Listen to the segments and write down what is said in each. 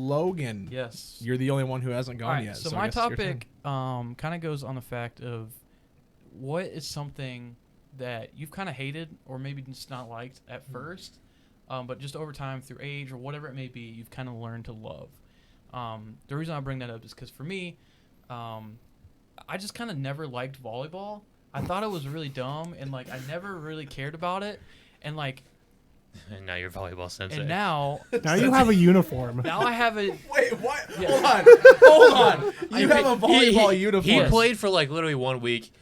Logan. Yes. You're the only one who hasn't gone yet. So I my guess it's your topic kind of goes on the fact of what is something that you've kind of hated or maybe just not liked at first, but just over time through age or whatever it may be, you've kind of learned to love. The reason I bring that up is because for me, I just kind of never liked volleyball. I thought it was really dumb, and like I never really cared about it, and like. And now you're volleyball sensei. And now you have a uniform. Now I have a. Wait, what? Yeah. Hold on. You have a volleyball uniform. He played for like literally 1 week,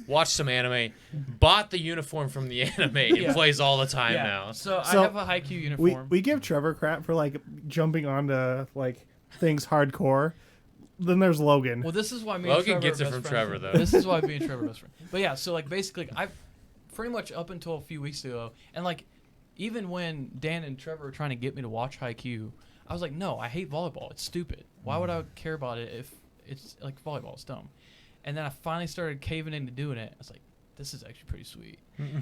watched some anime, bought the uniform from the anime, and plays all the time now. So I have a Haikyuu uniform. We give Trevor crap for like jumping onto like things hardcore. Then there's Logan. Well, this is why me Logan and Trevor gets it are from best Trevor, friends. though. This is why me and Trevor are best friends. But yeah, so like basically, I've pretty much up until a few weeks ago, and like even when Dan and Trevor were trying to get me to watch Haikyuu, I was like, no, I hate volleyball. It's stupid. Why would I care about it if it's like volleyball? It's dumb. And then I finally started caving into doing it. I was like, this is actually pretty sweet.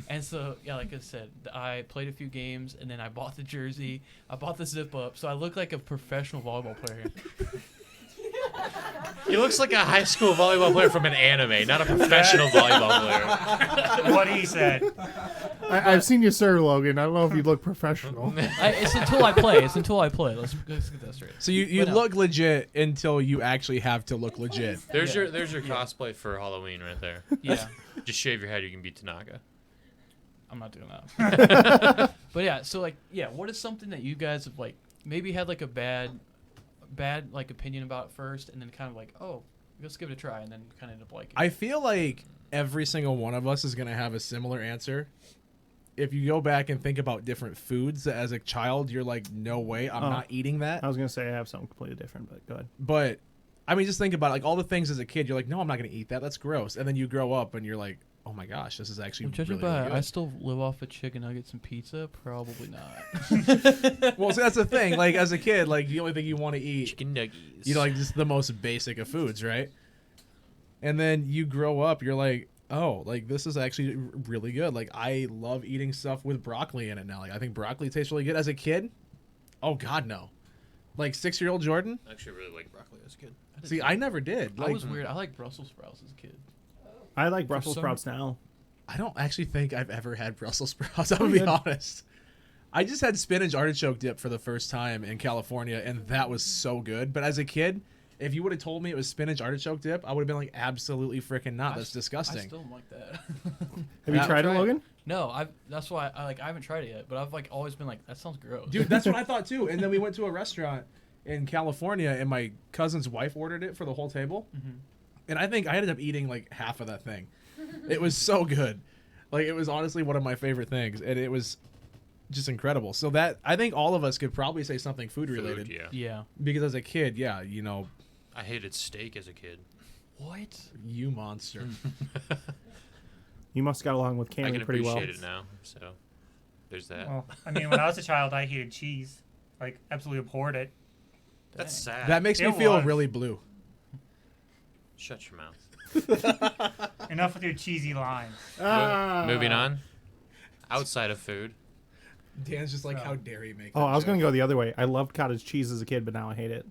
And so, yeah, like I said, I played a few games, and then I bought the jersey. I bought the zip-up, so I look like a professional volleyball player. He looks like a high school volleyball player from an anime, not a professional volleyball player. What he said. I've seen you serve, Logan. I don't know if you look professional. It's until I play. Let's get that straight. So you look legit until you actually have to look legit. There's your cosplay for Halloween right there. Yeah. Just shave your head, you can be Tanaka. I'm not doing that. But yeah, so like, yeah, what is something that you guys have like maybe had like a bad like opinion about at first, and then kind of like, oh, let's give it a try, and then kind of end up liking it? I feel like every single one of us is going to have a similar answer. If you go back and think about different foods that as a child, you're like, no way, I'm not eating that. I was going to say I have something completely different, but go ahead. But, I mean, just think about it. Like, all the things as a kid, you're like, no, I'm not going to eat that. That's gross. And then you grow up and you're like, oh my gosh, this is actually judging really, really by good. I still live off of chicken nuggets and pizza, probably not. Well, so that's the thing. Like, as a kid, like, the only thing you want to eat, Chicken nuggies. you know, like, just the most basic of foods, right? And then you grow up, you're like, oh, like, this is actually really good. Like, I love eating stuff with broccoli in it now. Like, I think broccoli tastes really good. As a kid, oh, God, no. Like, 6-year-old Jordan? I actually really like broccoli as a kid. See, I never did. Like, I was weird. I like Brussels sprouts as a kid. I like Brussels sprouts now. I don't actually think I've ever had Brussels sprouts. I'm going to be honest. I just had spinach artichoke dip for the first time in California, and that was so good. But as a kid, if you would have told me it was spinach artichoke dip, I would have been like, absolutely freaking not. That's disgusting. I still don't like that. Have you tried it, Logan? No, that's why I haven't tried it yet. But I've like always been like, that sounds gross. Dude, that's what I thought too. And then we went to a restaurant in California, and my cousin's wife ordered it for the whole table. Mm-hmm. And I think I ended up eating like half of that thing. It was so good. Like, it was honestly one of my favorite things, and it was just incredible. So that, I think all of us could probably say something food related. Yeah. Because as a kid, yeah, you know. I hated steak as a kid. What? You monster. You must have got along with I Cameron can pretty well. appreciate it now, so there's that. Well, I mean, when I was a child, I hated cheese. Like, absolutely abhorred it. That's sad. That makes me feel really blue. Shut your mouth. Enough with your cheesy lines. Moving on. Outside of food. Dan's just like, how dare you make that Oh, I was joke? going to go the other way. I loved cottage cheese as a kid, but now I hate it.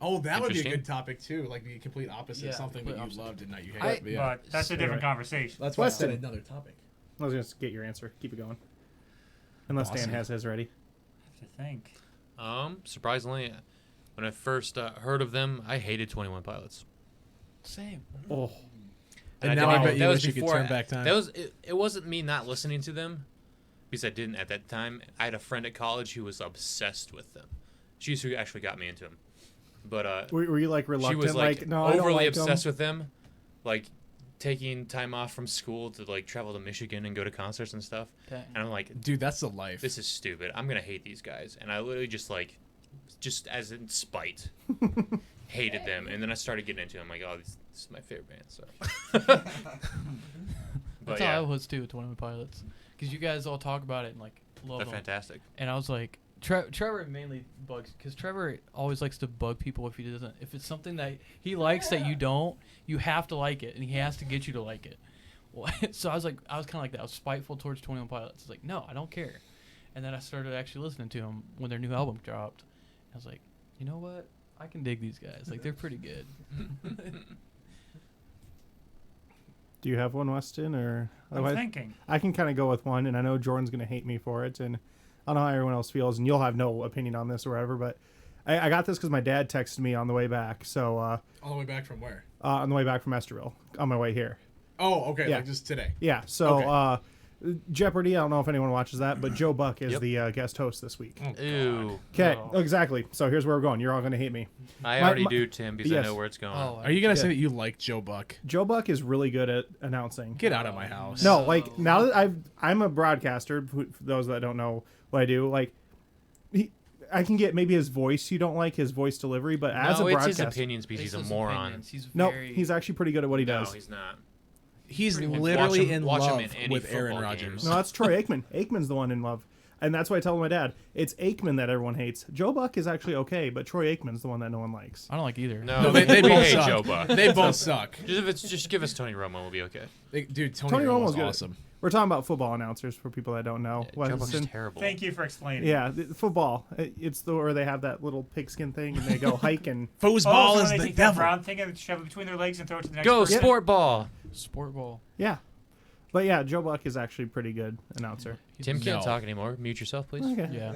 Oh, that would be a Interesting. good topic too. Like the complete opposite, Yeah, something that you complete opposite. loved and now you hate. But that's a different conversation. That's why I Weston. said another topic. I was going to get your answer. Keep it going. Unless Dan Awesome. has his ready. I have to think. Surprisingly, when I first heard of them, I hated 21 Pilots. Same. Oh. And now I bet you wish you could before turn back time. That was it wasn't me not listening to them, because I didn't at that time. I had a friend at college who was obsessed with them. She's who actually got me into them. But Were you like reluctant? she was like no, I don't overly like obsessed them. with them, like taking time off from school to like travel to Michigan and go to concerts and stuff. Dang. And I'm like, Dude, that's the life. this is stupid. I'm gonna hate these guys. And I literally just as in spite, hated them. And then I started getting into them. I'm like, oh, this is my favorite band. So. That's how I was too with 21 Pilots, because you guys all talk about it and like love They're them. fantastic. And I was like, Trevor mainly bugs, because Trevor always likes to bug people if he doesn't. If it's something that he likes that you don't, you have to like it, and he has to get you to like it. Well, so I was kind of like that. I was spiteful towards 21 Pilots. I was like, no, I don't care. And then I started actually listening to them when their new album dropped, I was like, you know what? I can dig these guys. Like, they're pretty good. Do you have one, Weston, or I'm otherwise? thinking. I can kind of go with one, and I know Jordan's going to hate me for it, and I don't know how everyone else feels, and you'll have no opinion on this or whatever, but I got this because my dad texted me on the way back. So All the way back from where? on the way back from Esterville, on my way here. Oh, okay. Yeah. Like just today. Yeah. So Okay. Jeopardy. I don't know if anyone watches that, but Joe Buck is Yep. the guest host this week. Oh, God. Ew. Okay. Oh. Exactly. So here's where we're going. You're all going to hate me. I My- already my- do, Tim, because yes. I know where it's going. Oh, Are you gonna say Yeah. that you like Joe Buck? Joe Buck is really good at announcing. Get out of my house. No, like now that I'm a broadcaster. For those that don't know what I do, like I can get maybe his voice. You don't like his voice delivery, but as a no, it's broadcaster, his opinions because he's a It's his moron. opinions. He's no, very, he's actually pretty good at what he No, does. he's not. He's Pretty much. literally Watch him- in watch him love in any with Aaron football Rodgers. games. No, that's Troy Aikman. Aikman's the one in love. And that's why I tell my dad, it's Aikman that everyone hates. Joe Buck is actually okay, but Troy Aikman's the one that no one likes. I don't like either. No, No, they we both hate suck. Joe Buck. They both suck. Just give us Tony Romo, we'll be okay. Dude, Tony Tony Romo's Romo's good. awesome. We're talking about football announcers for people that don't know. Joe Buck's Weston. terrible. Thank you for explaining. Yeah, football. It's the where they have that little pigskin thing and they go hiking. Foosball so is when they the take that devil. brown thing and shove it between their legs and throw it to the next Go person. sport ball. Sport ball. Yeah. But yeah, Joe Buck is actually pretty good announcer. Tim can't No. talk anymore. Mute yourself, please. Okay. Yeah.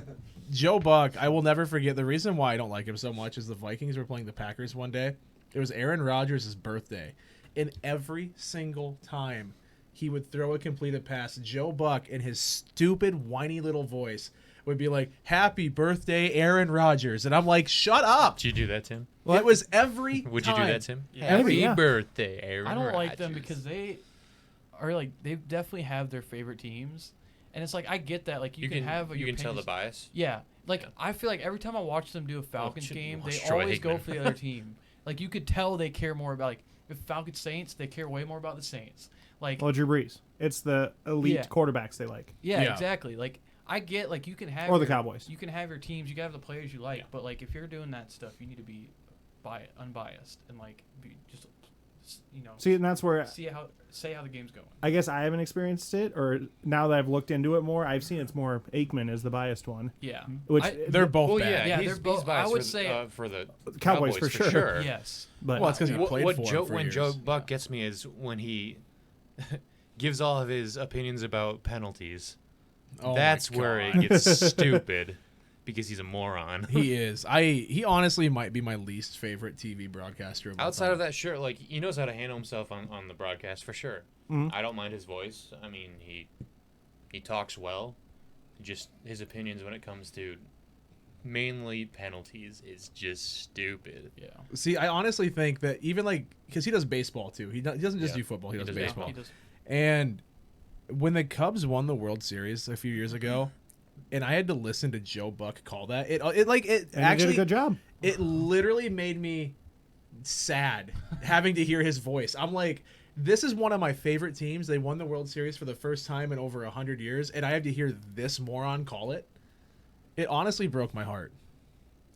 Joe Buck, I will never forget. The reason why I don't like him so much is the Vikings were playing the Packers one day. It was Aaron Rodgers' birthday. And every single time he would throw a completed pass, Joe Buck, in his stupid, whiny little voice, would be like, "Happy birthday, Aaron Rodgers." And I'm like, shut up. Did you do that, Tim? It was every Would you do time. that, Tim? Yeah. Maybe, Happy yeah. birthday, Aaron I don't like them Rodgers. because they are like they definitely have their favorite teams, and it's like I get that like you can have you your can tell the opinions. bias. Yeah, like I feel like every time I watch them do a Falcons should game, watch they Troy always go Aikman. for the other team. Like you could tell they care more about like if Falcons Saints, they care way more about the Saints. Like Well, Drew Brees. It's the elite Yeah. quarterbacks they like. yeah, Yeah. exactly. Like I get like you can have Or the your- Cowboys. You can have your teams, you can have the players you like, but like if you're doing that stuff, you need to be unbiased and like be just See, and that's where say how the game's going. I guess I haven't experienced it, or now that I've looked into it more, I've seen it's more Aikman is the biased one. Yeah. Which They're both Well, bad. yeah, Yeah, they're both- biased I would for, say- for the Cowboys for sure. Yes. But Well, it's because he What, played what for Joe, him for when years. Joe Buck gets me is when he gives all of his opinions about penalties. Oh my That's where God. it gets stupid because he's a moron. He is. He honestly might be my least favorite TV broadcaster. Outside of that, sure, like he knows how to handle himself on the broadcast for sure. Mhm. I don't mind his voice. I mean, he talks well. Just his opinions when it comes to mainly penalties is just stupid. Yeah. See, I honestly think that even like because he does baseball too. He doesn't just Yeah. do football. He, He does does baseball. He does. And when the Cubs won the World Series a few years ago, and I had to listen to Joe Buck call that, it and he actually did a good job. it literally made me sad having to hear his voice. I'm like, this is one of my favorite teams. They won the World Series for the first time in over 100 years, and I have to hear this moron call it. It honestly broke my heart.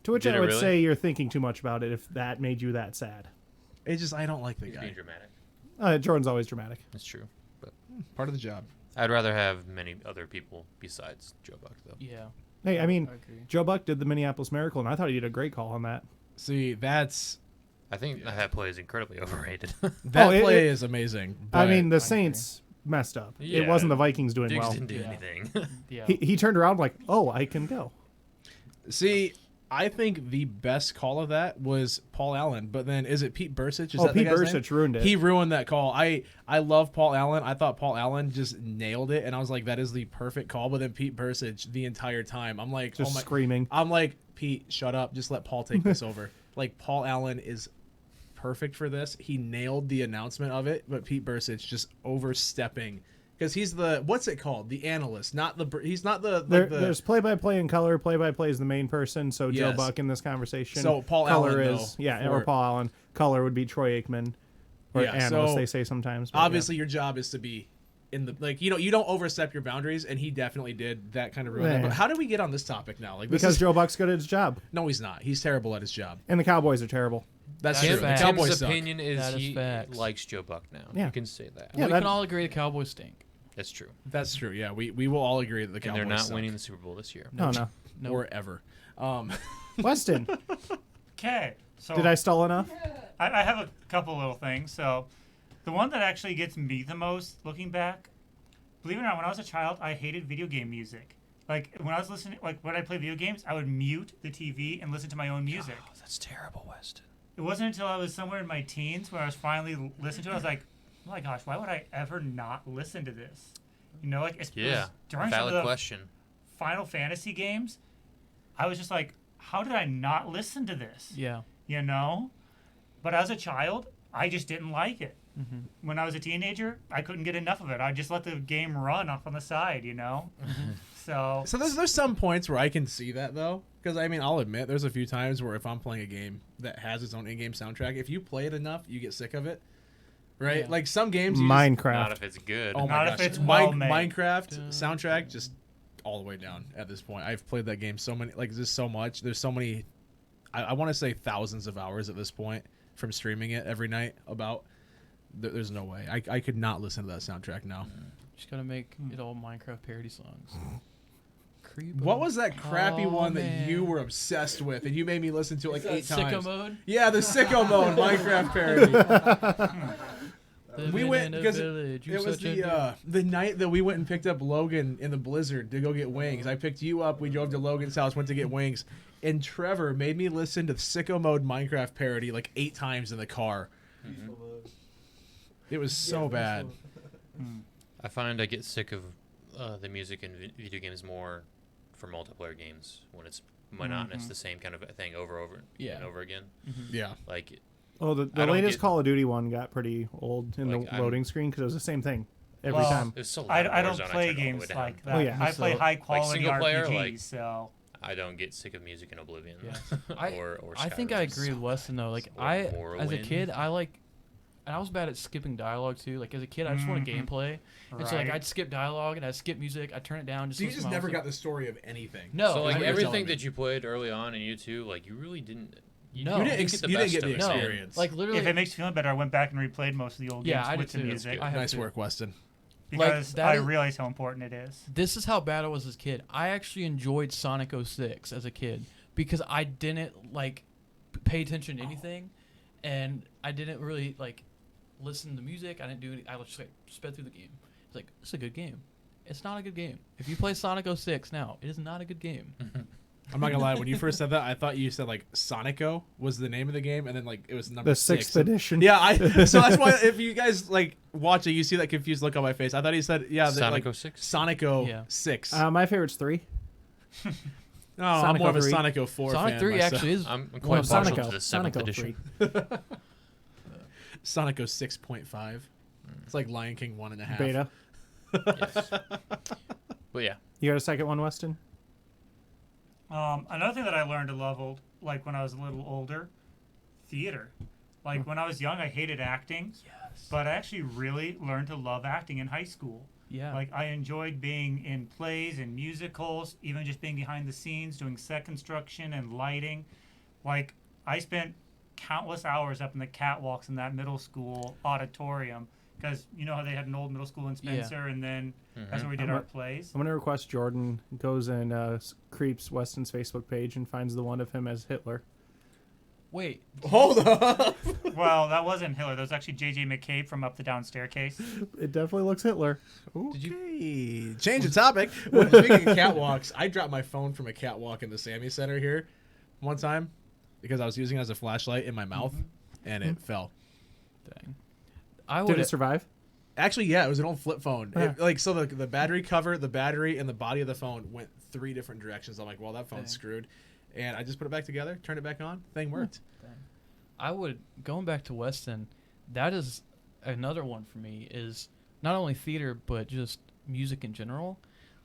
To which Did I it would really? say you're thinking too much about it if that made you that sad. It just, I don't like the He's guy. being dramatic. Jordan's always dramatic. That's true. But Part of the job. I'd rather have many other people besides Joe Buck, though. Yeah. Hey, I mean, I agree. Joe Buck did the Minneapolis Miracle, and I thought he did a great call on that. See, that's I think that play is incredibly overrated. that it- play it- is amazing. I but- mean, the agree. Saints messed up. It Yeah. wasn't the Vikings doing Diggs well. didn't do Yeah. anything. Yeah. He turned around like, oh, I can go. see, I think the best call of that was Paul Allen, but then is it Pete Bursich? Is Oh, that the Pete guy's Bursich name? ruined it. He ruined that call. I love Paul Allen. I thought Paul Allen just nailed it, and I was like, that is the perfect call. But then Pete Bursich the entire time, I'm like, Just oh my, screaming. I'm like, Pete, shut up. Just let Paul take this over. Like Paul Allen is perfect for this. He nailed the announcement of it, but Pete Bursich just overstepping. Because he's the what's it called? The analyst, not the. He's not the. Like There's play-by-play and color. Play-by-play is the main person. So Joe Yes. Buck in this conversation. So Paul color Allen, is though, or for- Paul Allen. Color would be Troy Aikman, or Yeah, analyst so they say sometimes. but obviously your job is to be in the you don't overstep your boundaries, and he definitely did that kind of ruin. Yeah. But how did we get on this topic now? Like this because is, Joe Buck's good at his job, no, he's not. He's terrible at his job. and the Cowboys are terrible. That's That's true. a The fact. Cowboys Tim's suck. opinion is That is he facts. likes Joe Buck now. Yeah. You can say that. Yeah, we that- can all agree the Cowboys stink. That's true. That's true. Yeah, we will all agree that the And Cowboys they're not suck. winning the Super Bowl this year. No, no. Nope. or ever. Weston, Okay, so did I stall enough? I have a couple little things. So, the one that actually gets me the most, looking back, believe it or not, when I was a child, I hated video game music. Like when I was listening, like when I play video games, I would mute the TV and listen to my own music. Oh, that's terrible, Weston. It wasn't until I was somewhere in my teens where I was finally listening to it. I was like, oh my gosh, why would I ever not listen to this? You know, like it was during some of valid the question. Final Fantasy games, I was just like, how did I not listen to this? Yeah. You know? But as a child, I just didn't like it. Mm-hmm. When I was a teenager, I couldn't get enough of it. I just let the game run off on the side, you know? So there's some points where I can see that though, because I mean I'll admit there's a few times where if I'm playing a game that has its own in-game soundtrack, if you play it enough, you get sick of it, right? Yeah. Like some games, you Minecraft. Not if it's good. oh my Not if gosh, it's well made. Minecraft soundtrack just all the way down at this point. I've played that game so many, like just so much. There's so many, I want to say thousands of hours at this point from streaming it every night. About there's no way I could not listen to that soundtrack now. Just gotta make it all Minecraft parody songs. What was that crappy one that man. you were obsessed with and you made me listen to it like 8 Sicko times? mode? Yeah, the sicko mode Minecraft parody. We went because it was the night that we went and picked up Logan in the blizzard to go get wings. I picked you up. We drove to Logan's house, went to get wings, and Trevor made me listen to the sicko mode Minecraft parody like 8 times in the car. Mm-hmm. It was so bad. I find I get sick of the music in video games more for multiplayer games when it's monotonous, the same kind of thing over and over again. Yeah. Like, Oh, the I don't latest get- Call of Duty one got pretty old in Like, the loading screen because it was the same thing every Well, time. it was so loud in I don't Warzone, play turned it all the way games down. like that. Oh, yeah. I play So, high quality single player, RPGs, like- so I don't get sick of music in Oblivion. Yeah. or I think Skyrim. I agree with Weston though. Like Or as a Morrowind. kid, and I was bad at skipping dialogue too. Like as a kid, I just wanted gameplay, and so like Right. I'd skip dialogue and I'd skip music. I'd turn it down. Just So you listen just to my never own got stuff. the story of anything. No, So like I you're everything telling me. that you played early on in U2, like you really didn't. No. You didn't get get the the best of it. experience. Like literally, if it makes you feel better, I went back and replayed most of the old games Yeah, I with did the too. music I have Nice to. work, Weston. because that I is- realized how important it is. This is how bad I was as a kid. I actually enjoyed Sonic 06 as a kid because I didn't like pay attention to anything, and I didn't really like listen to music. I didn't do any. I was just like sped through the game. It's like it's a good game. It's not a good game. If you play Sonic 06 now, it is not a good game. I'm not gonna lie. When you first said that, I thought you said like Sonico was the name of the game, and then like it was number The 6. sixth edition. Yeah, so that's why if you guys like watch it, you see that confused look on my face. I thought he said Sonic like, 06? Sonico Yeah. 6. My favorite's 3. No, I'm more of a Sonic Sonico 4 Sonic fan 3 myself. actually is. I'm Well, quite partial Sonico. to the 7th Sonico edition. 3. Sonico 6.5. It's like Lion King 1.5. Beta. Yes. But yeah, You got a second one, Weston? Another thing that I learned to love, like when I was a little older, theater. Like when I was young, I hated acting, but I actually really learned to love acting in high school. Yeah. Like I enjoyed being in plays and musicals, even just being behind the scenes, doing set construction and lighting. Like I spent countless hours up in the catwalks in that middle school auditorium because you know how they had an old middle school in Spencer, and then that's where we did our plays. I'm going to request Jordan goes and creeps Weston's Facebook page and finds the one of him as Hitler. Wait. Hold up. Well, that wasn't Hitler. That was actually J.J. McCabe from Up the Down Staircase. It definitely looks Hitler. Okay. Change the topic. When speaking of catwalks, I dropped my phone from a catwalk in the Sammy Center here one time because I was using it as a flashlight in my mouth, and it fell. Dang. I Did would. it survive? Actually, yeah, it was an old flip phone. Yeah. So the battery cover, the battery, and the body of the phone went 3 different directions. I'm like, well, that phone's Dang. screwed. And I just put it back together, turned it back on. Thing worked. I would going back to Weston. That is another one for me. Is not only theater but just music in general.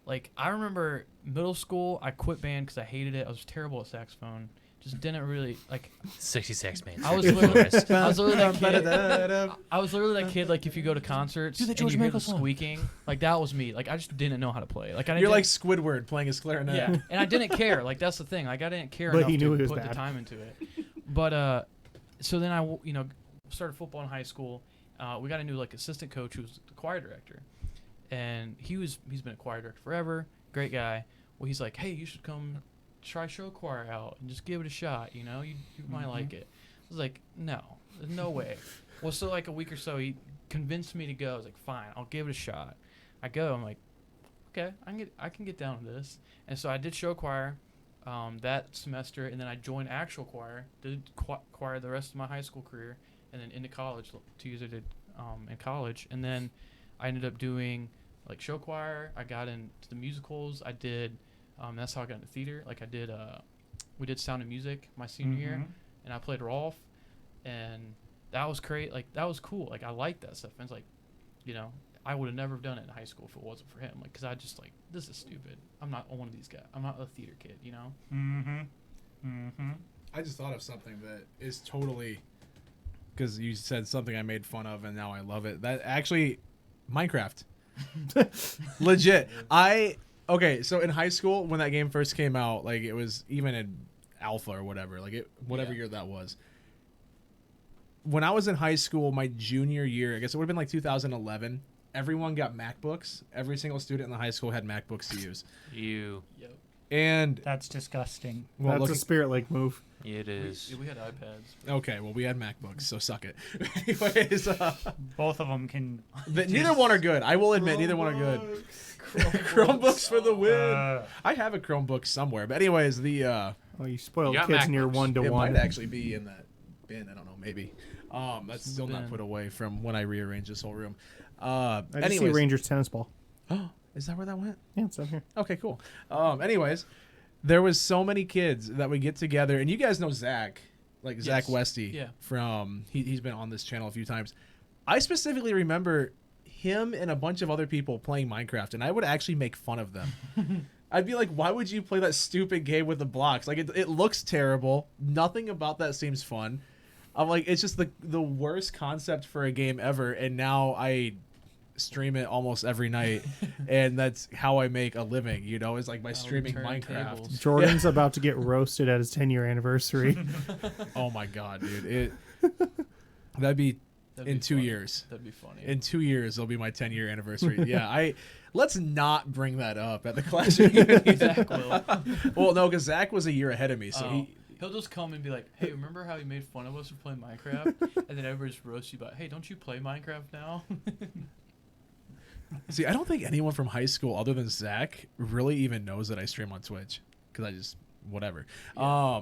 Like I remember middle school, I quit band because I hated it. I was terrible at saxophone. Just didn't really like. 60 Sax Man. I was literally that kid. Da-da-da-da. I was literally that kid. Like if you go to concerts Do the and George you hear the Michael song. squeaking, like that was me. Like I just didn't know how to play. Like I didn't. You're like Squidward playing his clarinet. yeah, and I didn't care. Like that's the thing. Like I didn't care But enough he knew to it was put the bad. time into it. But so then I started football in high school. We got a new like assistant coach who was the choir director, and he's been a choir director forever. Great guy. Well, he's like, hey, you should come try show choir out and just give it a shot. You know, you might like it. I was like, no, there's no way. Well, so like a week or so, he convinced me to go. I was like, fine, I'll give it a shot. I go. I'm like, okay, I can get down with this. And so I did show choir that semester, and then I joined actual choir. Did choir the rest of my high school career, and then into college. 2 years I did in college, and then I ended up doing like show choir. I got into the musicals. I did. That's how I got into theater. Like I did. We did Sound of Music my senior year, and I played Rolf, and that was great. Like that was cool. Like I liked that stuff. And it's like, you know, I would have never done it in high school if it wasn't for him. Like, cause I just like, this is stupid. I'm not one of these guys. I'm not a theater kid, you know? I just thought of something that is totally, because you said something I made fun of and now I love it. That actually, Minecraft. Legit. Okay, so in high school, when that game first came out, like it was even in alpha or whatever, like whatever year that was. When I was in high school, my junior year, I guess it would have been like 2011, everyone got MacBooks. Every single student in the high school had MacBooks to use. You. Yep. And That's disgusting. well, That's a Spirit Lake move. It is. We had iPads. okay, well, we had MacBooks, so suck it. Anyways, Both of them can. neither one are good. I will admit, neither one are good. Chromebooks for the win. I have a Chromebook somewhere, but anyways, Oh, you spoiled You got kids in your MacBooks. it 1-to-1. might actually be in that bin. I don't know, maybe. That's still not bin. put away from when I rearranged this whole room. I just see Anyways, Rangers tennis ball. oh, is that where that went? Yeah, it's up here. Okay, cool. Anyways, there was so many kids that would get together, and you guys know Zach, like Zach Yes. Westy. Yeah. From he's been on this channel a few times. I specifically remember him and a bunch of other people playing Minecraft, and I would actually make fun of them. I'd be like, why would you play that stupid game with the blocks? Like, it looks terrible. Nothing about that seems fun. I'm like, it's just the worst concept for a game ever, and now I stream it almost every night, and that's how I make a living, you know, is like by streaming Minecraft. turntables. Jordan's about to get roasted at his 10-year anniversary. Oh my god, dude. That'd be in 2 funny. years. That'd be funny. In 2 years, it'll be my 10-year anniversary. Yeah, let's not bring that up at the class reunion. Zach will. Well, no, because Zach was a year ahead of me, so He'll just come and be like, hey, remember how you made fun of us for playing Minecraft? And then everybody just roasts you about, hey, don't you play Minecraft now? See, I don't think anyone from high school other than Zach really even knows that I stream on Twitch, because I just whatever. Yeah.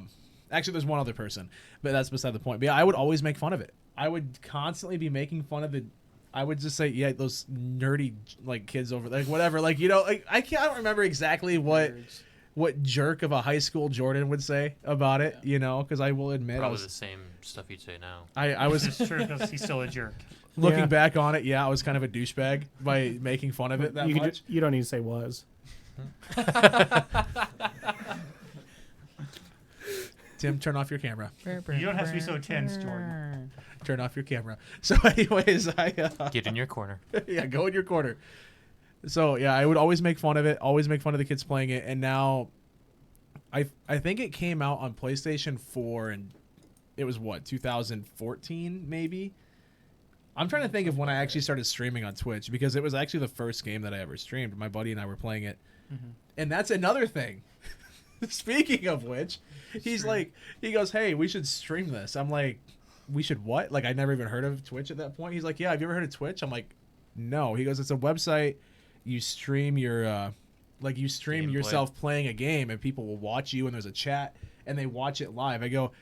Actually, there's one other person, but that's beside the point. But yeah, I would always make fun of it. I would constantly be making fun of the. I would just say, yeah, those nerdy like kids over there, like whatever, like, you know, like I don't remember exactly Nerds. what jerk of a high school Jordan would say about it, Yeah. you know, because I will admit Probably the same stuff you'd say now. I was It's true because he's still a jerk. looking Yeah. back on it, yeah, I was kind of a douchebag by making fun of it that you, much. you don't need to say was. Tim, turn off your camera. You don't have to be so tense, Jordan. Turn off your camera. So, anyways, Get in your corner. yeah, go in your corner. So yeah, I would always make fun of it, always make fun of the kids playing it, and now, I think it came out on PlayStation 4, and it was what 2014 maybe. I'm trying to think of when I actually started streaming on Twitch, because it was actually the first game that I ever streamed. My buddy and I were playing it, and that's another thing. Speaking of which, he goes, hey, we should stream this. I'm like, we should what? Like, I never even heard of Twitch at that point. He's like, yeah, have you ever heard of Twitch? I'm like, no. He goes, it's a website. You stream your, Gameplay. yourself playing a game, and people will watch you, and there's a chat, and they watch it live. I go,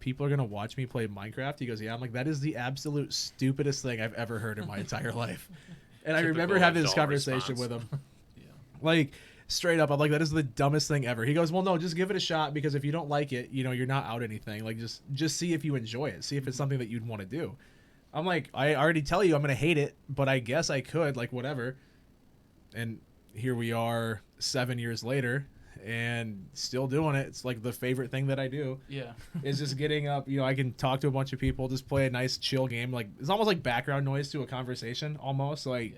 people are going to watch me play Minecraft? He goes, yeah. I'm like, that is the absolute stupidest thing I've ever heard in my entire life. And I remember Typical having this adult conversation response. with him. Yeah. Like, straight up, I'm like, that is the dumbest thing ever. He goes, well, no, just give it a shot, because if you don't like it, you know, you're not out anything. Like, just see if you enjoy it. See if it's something that you'd want to do. I'm like, I already tell you I'm going to hate it, but I guess I could, like, whatever. And here we are 7 years later, and still doing it. It's like the favorite thing that I do Yeah. is just getting up. You know, I can talk to a bunch of people, just play a nice chill game. Like, it's almost like background noise to a conversation, almost. Like, Yeah.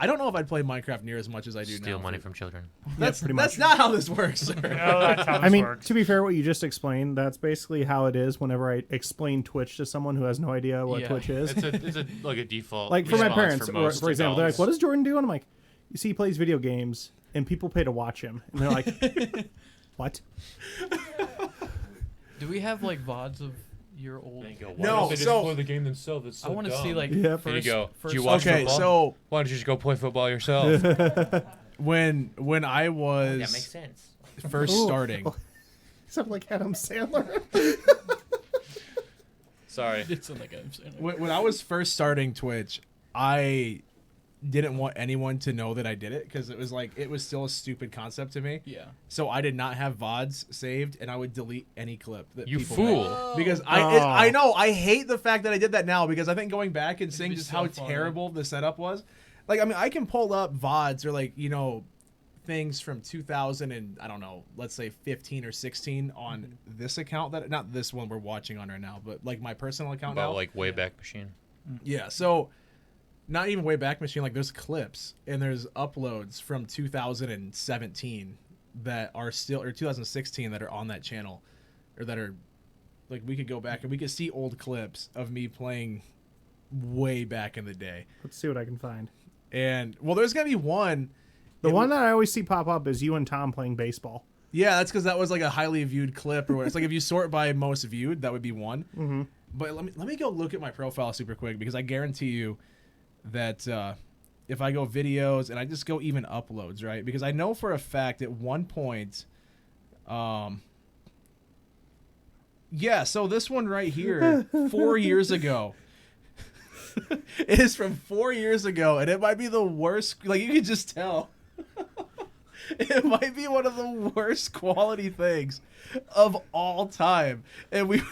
I don't know if I'd play Minecraft near as much as I do now. Steal money from children. That's pretty that's much. not how this works, sir. No, that's how this I mean, works. to be fair, what you just explained, that's basically how it is whenever I explain Twitch to someone who has no idea what Yeah. Twitch is. It's a like a default. Like, for my response parents, for, or, most for example, they're like, adults. what does Jordan do? And I'm like, you see, he plays video games, and people pay to watch him. And they're like, What? Do we have like VODs of your old? There you go. Why No, don't they just so- play the game themselves? It's so I want to see dumb. like Yeah. first. There you go. First, Do you watch Okay, football? so Why don't you just go play football yourself? when I was that makes sense. first Ooh. starting, Sound like Adam Sandler. Sorry. It's like I'm saying. when I was first starting Twitch, I didn't want anyone to know that I did it because it was still a stupid concept to me. Yeah. So I did not have VODs saved, and I would delete any clip that You people fool. made. Because Oh. I know I hate the fact that I did that now because I think going back and seeing be just so how funny. terrible the setup was, like I mean I can pull up VODs or like things from 2000 and I don't know, let's say 15 or 16 on this account that not this one we're watching on right now, but like my personal account About now. like Wayback Machine. Yeah, so not even Wayback Machine, like there's clips and there's uploads from 2017 that are still, or 2016 that are on that channel, or that are, like we could go back and we could see old clips of me playing way back in the day. Let's see what I can find. And, well, there's going to be one. The one that I always see pop up is you and Tom playing baseball. Yeah, that's because that was like a highly viewed clip or what. It's like if you sort by most viewed, that would be one. Mm-hmm. But let me go look at my profile super quick because I guarantee you that if I go videos and I just go even uploads, right? Because I know for a fact at one point, yeah, so this one right here, 4 years ago. It is from 4 years ago, and it might be the worst. Like, you can just tell. It might be one of the worst quality things of all time. And we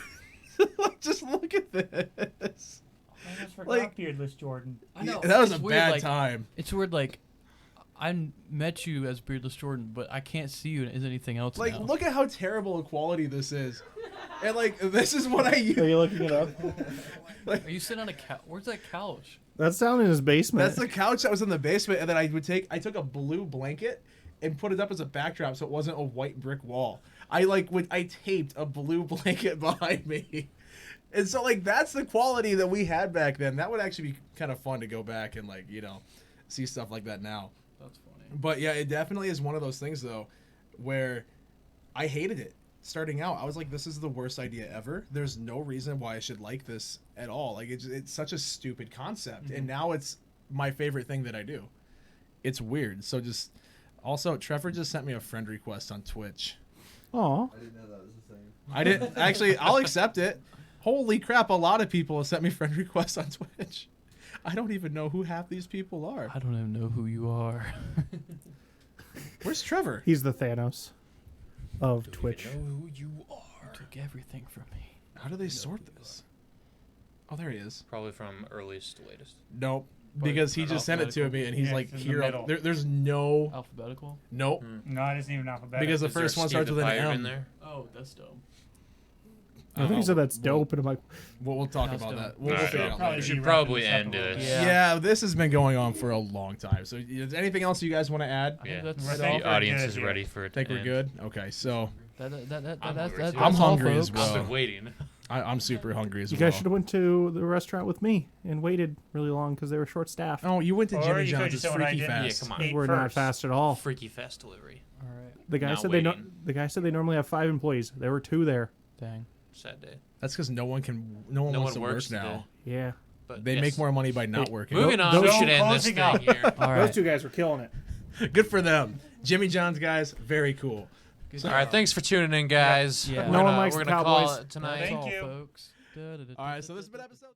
just look at this. I just forgot Like- Beardless Jordan. I know. That was it's a weird, bad like, time. It's weird. Like I met you as Beardless Jordan, but I can't see you as anything else. Like, now. look at how terrible a quality this is. And, like, this is what I use. Are you looking it up? Are you sitting on a couch? Where's that couch? That's down in his basement. That's the couch that was in the basement, and then I took a blue blanket and put it up as a backdrop so it wasn't a white brick wall. I taped a blue blanket behind me. And so, like, that's the quality that we had back then. That would actually be kind of fun to go back and, like, see stuff like that now. That's funny. But yeah, it definitely is one of those things though, where I hated it starting out. I was like, this is the worst idea ever. There's no reason why I should like this at all. Like it's such a stupid concept, and now it's my favorite thing that I do. It's weird. So just also, Trevor just sent me a friend request on Twitch. Aw. I didn't know that was the same. I didn't actually. I'll accept it. Holy crap! A lot of people have sent me friend requests on Twitch. I don't even know who half these people are. I don't even know who you are. Where's Trevor? He's the Thanos of Twitch. Know who you are? Took everything from me. How do they sort this? Oh, there he is. Probably from earliest to latest. Nope. Because he just sent it to me, and he's Yeah, like, it's in the here. middle. There's no. Alphabetical. Nope. No, it isn't even alphabetical. Because the Is there first one Steve starts the with an Fire M. in there? Oh, that's dope. I think he said that's dope, and I'm like, We'll talk That's about dope. that. We'll Alright. figure it out Probably later. We should be probably wrapping end this up a it. little bit. Yeah. Yeah, this has been going on for a long time. So, is there anything else you guys want to add? I Yeah. think that's We're all. thankful. The audience good is here. ready for it. Think to we're end. good? Okay, so I'm That's hungry, too. I'm all, hungry as folks. well. I've been waiting. I'm super hungry as you well. guys should have went to the restaurant with me and waited really long because they were short staffed. Oh, you went to Or Jimmy you could've John's. just It's done what I freaky did. fast. Yeah, come on. Ate We're not first. fast at all. Freaky fast delivery. All right. The guy Not said waiting. they normally have 5 employees. There were 2 there. Dang. Sad day. That's because no one No wants one to works work now. Yeah. But They yes. make more money by not working. Moving on, Those- we should end this closing thing up. here. All right. Those 2 guys were killing it. Good for them. Jimmy John's guys, very cool. Good All right, thanks for tuning in, guys. Yeah. We're No one gonna- likes we're the gonna call Cowboys. it tonight. That's Thank all, you. folks. All right, so this has been episode.